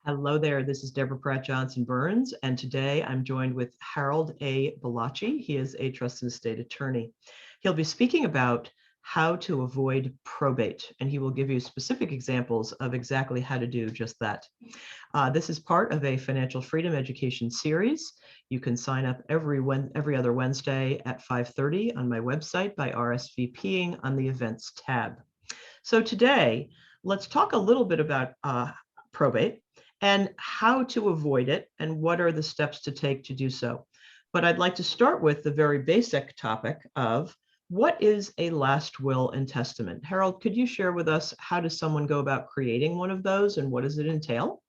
Hello there, this is Deborah Pratt Johnson Burns, and today I'm joined with Harold A. Balachi. He is a trust and estate attorney. He'll be speaking about how to avoid probate, and he will give you specific examples of exactly how to do just that. This is part of a financial freedom education series. You can sign up every other Wednesday at 5:30 on my website by RSVPing on the events tab. So today, let's talk a little bit about probate and how to avoid it and what are the steps to take to do so. But I'd like to start with the very basic topic of what is a last will and testament? Harold, could you share with us how does someone go about creating one of those and what does it entail?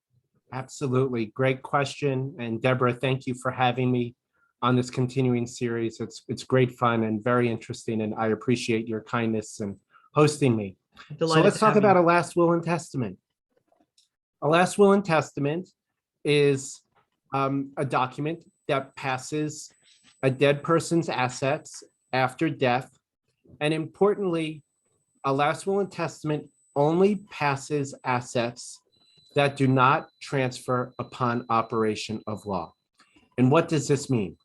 Absolutely. Great question. And Deborah, thank you for having me on this continuing series. It's great fun and very interesting, and I appreciate your kindness in hosting me. So let's talk about a last will and testament. A last will and testament is a document that passes a dead person's assets after death. And importantly, a last will and testament only passes assets that do not transfer upon operation of law. And what does this mean?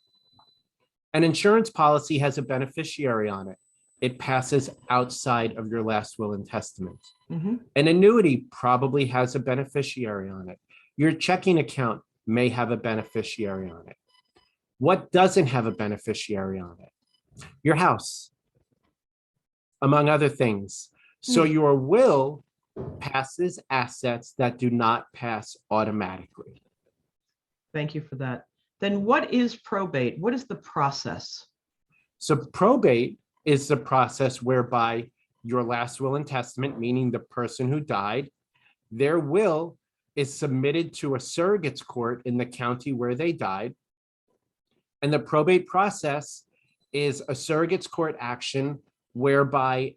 An insurance policy has a beneficiary on it. It passes outside of your last will and testament. Mm-hmm. An annuity probably has a beneficiary on it. Your checking account may have a beneficiary on it. What doesn't have a beneficiary on it? Your house, among other things. So your will passes assets that do not pass automatically. Thank you for that. Then what is probate? What is the process? So probate is the process whereby your last will and testament, meaning the person who died, their will is submitted to a surrogate's court in the county where they died. And the probate process is a surrogate's court action whereby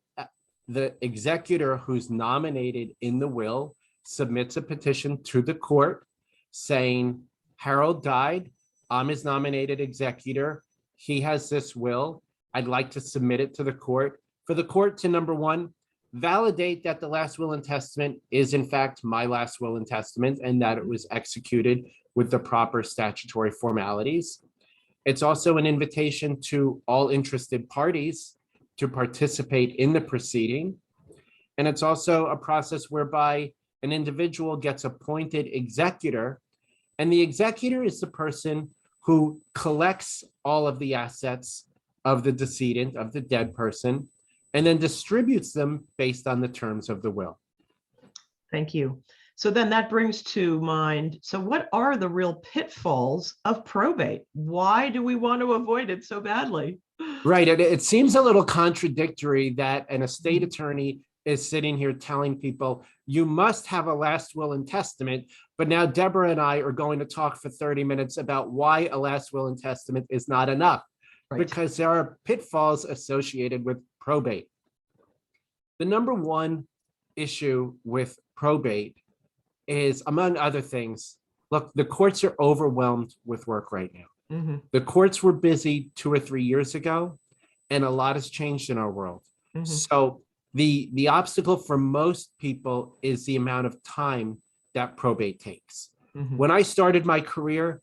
the executor who's nominated in the will submits a petition to the court saying, Harold died, I'm his nominated executor, he has this will, I'd like to submit it to the court, for the court to, number one, validate that the last will and testament is in fact my last will and testament and that it was executed with the proper statutory formalities. It's also an invitation to all interested parties to participate in the proceeding. And it's also a process whereby an individual gets appointed executor, and the executor is the person who collects all of the assets of the decedent, of the dead person, and then distributes them based on the terms of the will. Thank you. So then that brings to mind, so what are the real pitfalls of probate? Why do we want to avoid it so badly? Right. It seems a little contradictory that an estate attorney is sitting here telling people, you must have a last will and testament. But now Deborah and I are going to talk for 30 minutes about why a last will and testament is not enough. Right. Because there are pitfalls associated with probate. The number one issue with probate is, among other things, look, the courts are overwhelmed with work right now. Mm-hmm. The courts were busy 2 or 3 years ago, and a lot has changed in our world. Mm-hmm. So the obstacle for most people is the amount of time that probate takes. Mm-hmm. When I started my career,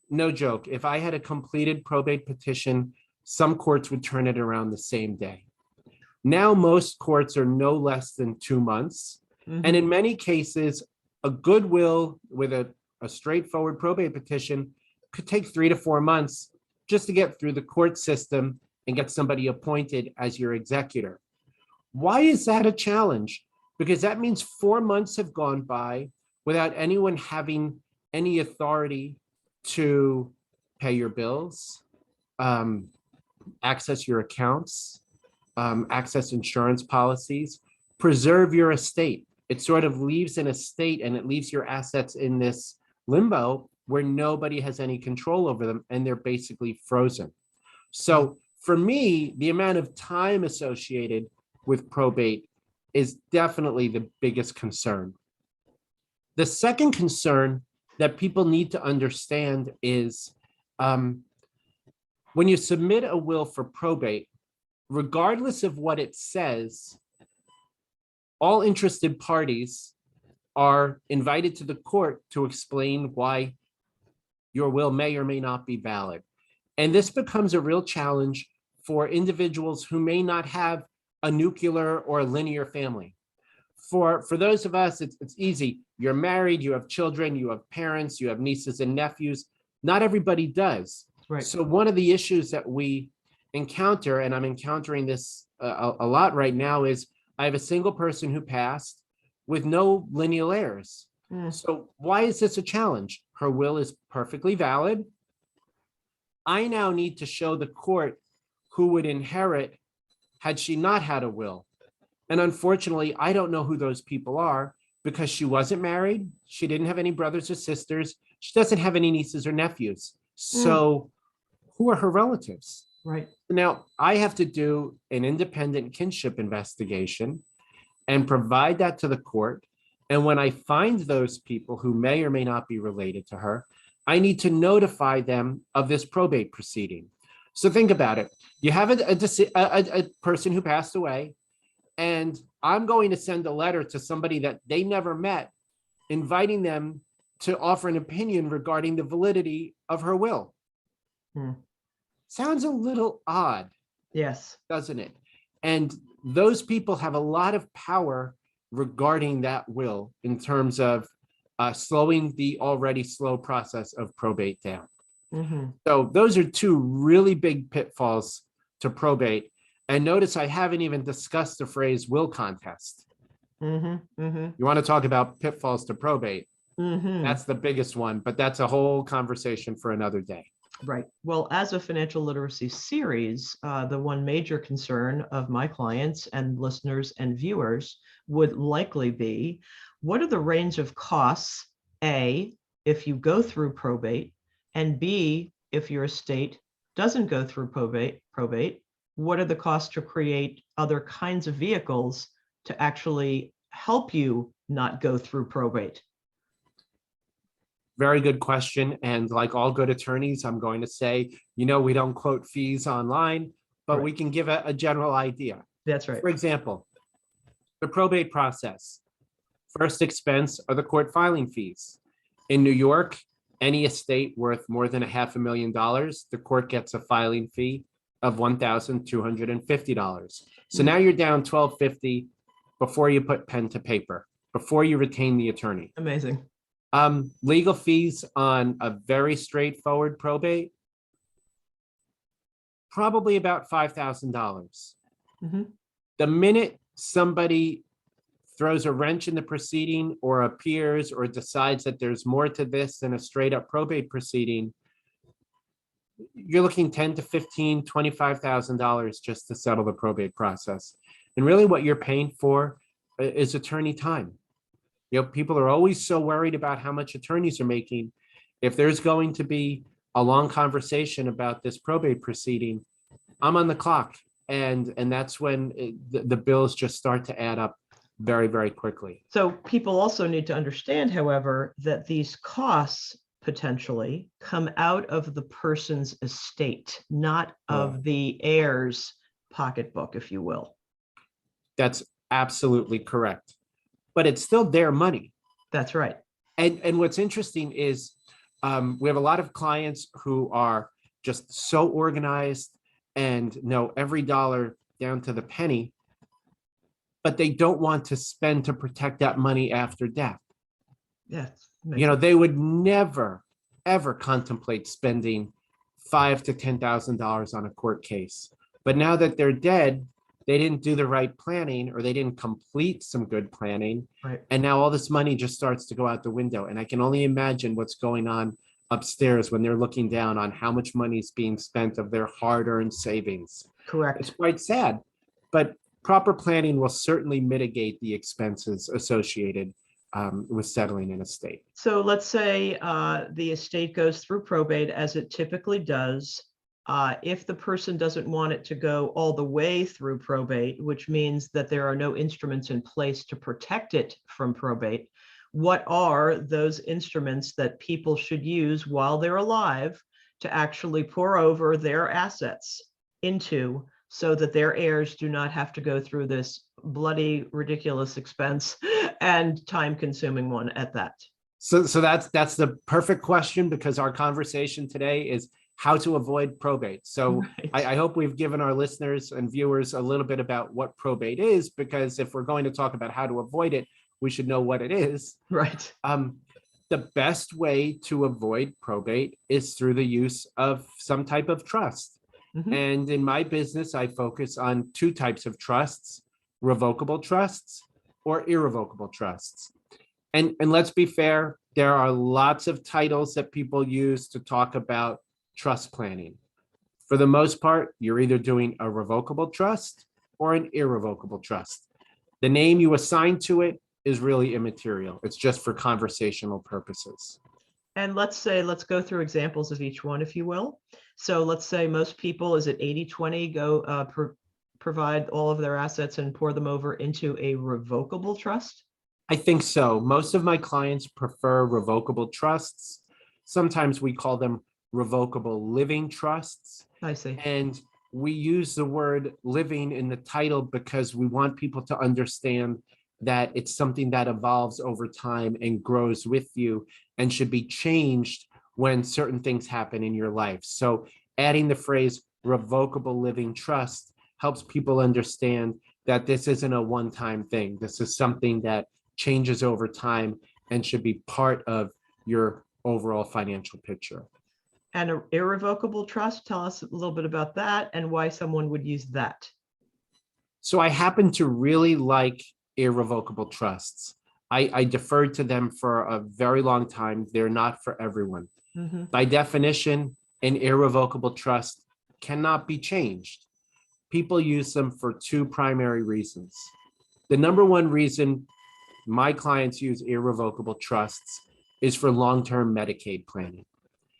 no joke, if I had a completed probate petition, some courts would turn it around the same day. Now, most courts are no less than 2 months. Mm-hmm. And in many cases, a good will with a straightforward probate petition could take 3 to 4 months just to get through the court system and get somebody appointed as your executor. Why is that a challenge? Because that means 4 months have gone by without anyone having any authority to pay your bills, access your accounts, access insurance policies, preserve your estate. It sort of leaves an estate and it leaves your assets in this limbo where nobody has any control over them and they're basically frozen. So for me, the amount of time associated with probate is definitely the biggest concern. The second concern that people need to understand is when you submit a will for probate, regardless of what it says, all interested parties are invited to the court to explain why your will may or may not be valid. And this becomes a real challenge for individuals who may not have a nuclear or linear family. For those of us, it's easy. You're married, you have children, you have parents, you have nieces and nephews. Not everybody does. Right. So one of the issues that we encounter, and I'm encountering this a lot right now, is I have a single person who passed with no lineal heirs. So why is this a challenge? Her will is perfectly valid. I now need to show the court who would inherit had she not had a will. And unfortunately, I don't know who those people are because she wasn't married. She didn't have any brothers or sisters. She doesn't have any nieces or nephews. So who are her relatives? Right. Now, I have to do an independent kinship investigation and provide that to the court. And when I find those people who may or may not be related to her, I need to notify them of this probate proceeding. So think about it. You have a person who passed away, and I'm going to send a letter to somebody that they never met, inviting them to offer an opinion regarding the validity of her will. Sounds a little odd. Yes. Doesn't it? And those people have a lot of power regarding that will in terms of slowing the already slow process of probate down. So those are two really big pitfalls to probate. And notice I haven't even discussed the phrase will contest. You want to talk about pitfalls to probate? That's the biggest one, but that's a whole conversation for another day. Right. Well, as a financial literacy series, the one major concern of my clients and listeners and viewers would likely be, what are the range of costs, A, if you go through probate, and B, if your estate doesn't go through probate, what are the costs to create other kinds of vehicles to actually help you not go through probate? Very good question. And like all good attorneys, I'm going to say, we don't quote fees online, but we can give a general idea. That's right. For example, the probate process. First expense are the court filing fees. In New York, any estate worth more than $500,000, the court gets a filing fee of $1,250. So now you're down $1,250 before you put pen to paper, before you retain the attorney. Amazing. Legal fees on a very straightforward probate, probably about $5,000. The minute somebody throws a wrench in the proceeding or appears or decides that there's more to this than a straight up probate proceeding, you're looking $10,000 to $15,000, $25,000 just to settle the probate process. And really what you're paying for is attorney time. People are always so worried about how much attorneys are making. If there's going to be a long conversation about this probate proceeding, I'm on the clock. And that's when the bills just start to add up very, very quickly. So people also need to understand, however, that these costs potentially come out of the person's estate, not of the heir's pocketbook, if you will. That's absolutely correct. But it's still their money. That's right. And what's interesting is we have a lot of clients who are just so organized and know every dollar down to the penny, but they don't want to spend to protect that money after death. Yes. They would never, ever contemplate spending $5,000 to $10,000 on a court case. But now that they're dead, they didn't do the right planning, or they didn't complete some good planning. Right. And now all this money just starts to go out the window. And I can only imagine what's going on upstairs when they're looking down on how much money is being spent of their hard-earned savings. Correct. It's quite sad, but proper planning will certainly mitigate the expenses associated with settling an estate. So let's say the estate goes through probate, as it typically does. If the person doesn't want it to go all the way through probate, which means that there are no instruments in place to protect it from probate, what are those instruments that people should use while they're alive to actually pour over their assets into, so that their heirs do not have to go through this bloody, ridiculous expense and time-consuming one at that. So that's the perfect question, because our conversation today is how to avoid probate. So Right. I hope we've given our listeners and viewers a little bit about what probate is, because if we're going to talk about how to avoid it, we should know what it is. Right. The best way to avoid probate is through the use of some type of trust. Mhm. And in my business, I focus on two types of trusts: revocable trusts or irrevocable trusts. And let's be fair, there are lots of titles that people use to talk about trust planning. For the most part, you're either doing a revocable trust or an irrevocable trust. The name you assign to it is really immaterial. It's just for conversational purposes. And let's go through examples of each one, if you will. So let's say most people, is it 80-20, go provide all of their assets and pour them over into a revocable trust? I think so. Most of my clients prefer revocable trusts. Sometimes we call them revocable living trusts. I see. And we use the word living in the title because we want people to understand that it's something that evolves over time and grows with you and should be changed when certain things happen in your life. So adding the phrase revocable living trust helps people understand that this isn't a one-time thing. This is something that changes over time and should be part of your overall financial picture. And an irrevocable trust, tell us a little bit about that and why someone would use that. So I happen to really like irrevocable trusts. I deferred to them for a very long time. They're not for everyone. Mm-hmm. By definition, an irrevocable trust cannot be changed. People use them for two primary reasons. The number one reason my clients use irrevocable trusts is for long-term Medicaid planning.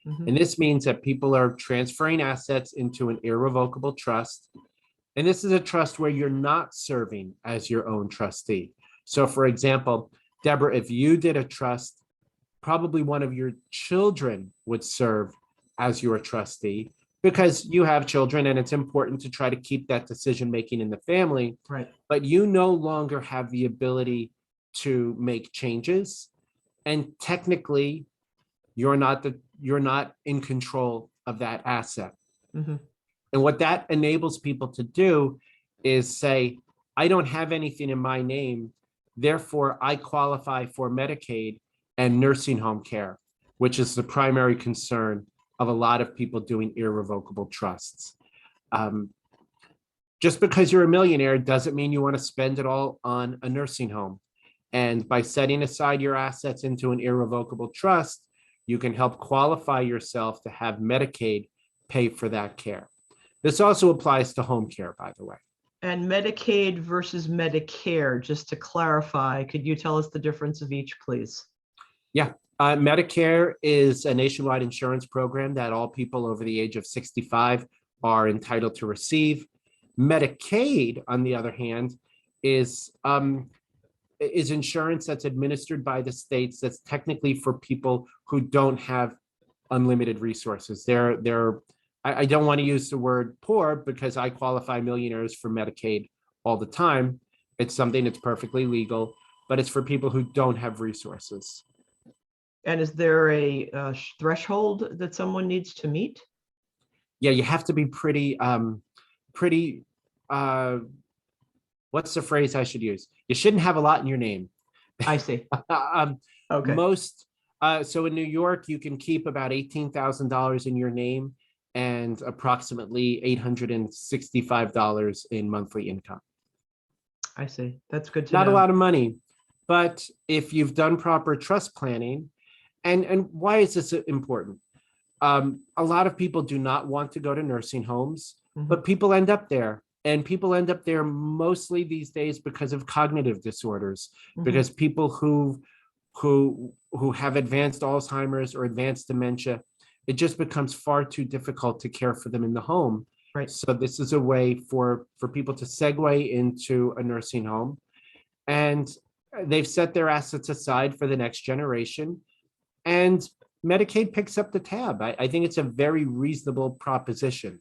Mm-hmm. And this means that people are transferring assets into an irrevocable trust. And this is a trust where you're not serving as your own trustee. So for example, Deborah, if you did a trust, probably one of your children would serve as your trustee because you have children and it's important to try to keep that decision-making in the family. Right. But you no longer have the ability to make changes. And technically, you're not in control of that asset. Mm-hmm. And what that enables people to do is say, I don't have anything in my name, therefore I qualify for Medicaid and nursing home care, which is the primary concern of a lot of people doing irrevocable trusts. Just because you're a millionaire doesn't mean you want to spend it all on a nursing home. And by setting aside your assets into an irrevocable trust, you can help qualify yourself to have Medicaid pay for that care. This also applies to home care, by the way. And Medicaid versus Medicare, just to clarify, could you tell us the difference of each, please? Yeah, Medicare is a nationwide insurance program that all people over the age of 65 are entitled to receive. Medicaid, on the other hand, is insurance that's administered by the states that's technically for people who don't have unlimited resources. I don't want to use the word poor because I qualify millionaires for Medicaid all the time. It's something that's perfectly legal, but it's for people who don't have resources. And is there a threshold that someone needs to meet? Yeah, you have to be pretty, what's the phrase I should use? You shouldn't have a lot in your name. I see. Okay. So in New York, you can keep about $18,000 in your name and approximately $865 in monthly income. I see. That's good to know. Not a lot of money, but if you've done proper trust planning, and why is this important? A lot of people do not want to go to nursing homes, mm-hmm. but people end up there. And people end up there mostly these days because of cognitive disorders, mm-hmm. because people who have advanced Alzheimer's or advanced dementia, it just becomes far too difficult to care for them in the home. Right. So this is a way for people to segue into a nursing home, and they've set their assets aside for the next generation, and Medicaid picks up the tab. I think it's a very reasonable proposition.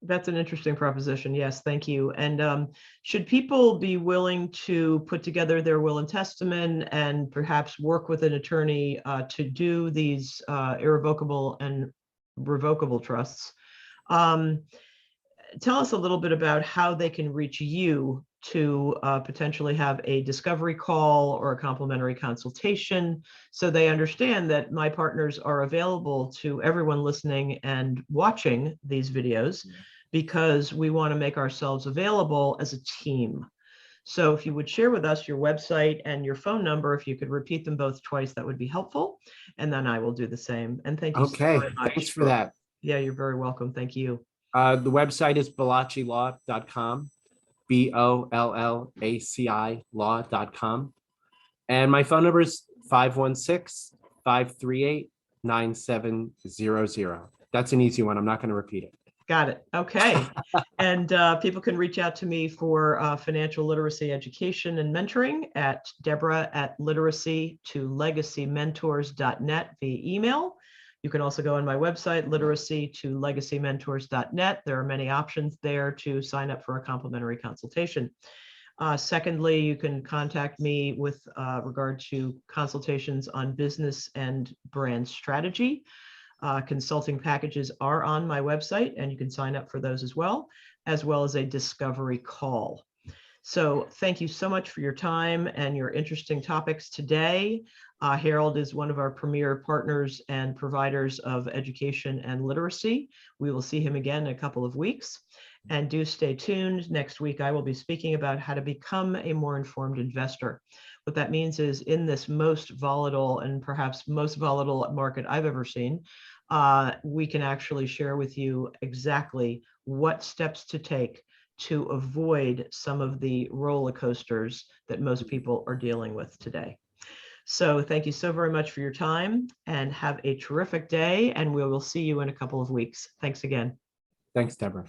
That's an interesting proposition. Yes, thank you. And should people be willing to put together their will and testament and perhaps work with an attorney to do these irrevocable and revocable trusts? Tell us a little bit about how they can reach you to potentially have a discovery call or a complimentary consultation, so they understand that my partners are available to everyone listening and watching these videos, because we want to make ourselves available as a team. So if you would share with us your website and your phone number, if you could repeat them both twice, that would be helpful. And then I will do the same. And thank you so Okay, very much. thanks for that. Yeah, you're very welcome. Thank you. The website is bollacilaw.com, BOLLACI law.com. And my phone number is 516-538-9700. That's an easy one. I'm not going to repeat it. Got it. Okay. And people can reach out to me for financial literacy education and mentoring at Deborah@literacy2legacymentors.net via email. You can also go on my website, literacy2legacymentors.net. There are many options there to sign up for a complimentary consultation. Secondly, you can contact me with regard to consultations on business and brand strategy. Consulting packages are on my website, and you can sign up for those as well as a discovery call. So thank you so much for your time and your interesting topics today. Harold is one of our premier partners and providers of education and literacy. We will see him again in a couple of weeks. And do stay tuned. Next week, I will be speaking about how to become a more informed investor. What that means is, in this most volatile and perhaps most volatile market I've ever seen, we can actually share with you exactly what steps to take to avoid some of the roller coasters that most people are dealing with today. So thank you so very much for your time, and have a terrific day, and we will see you in a couple of weeks. Thanks again. Thanks, Deborah.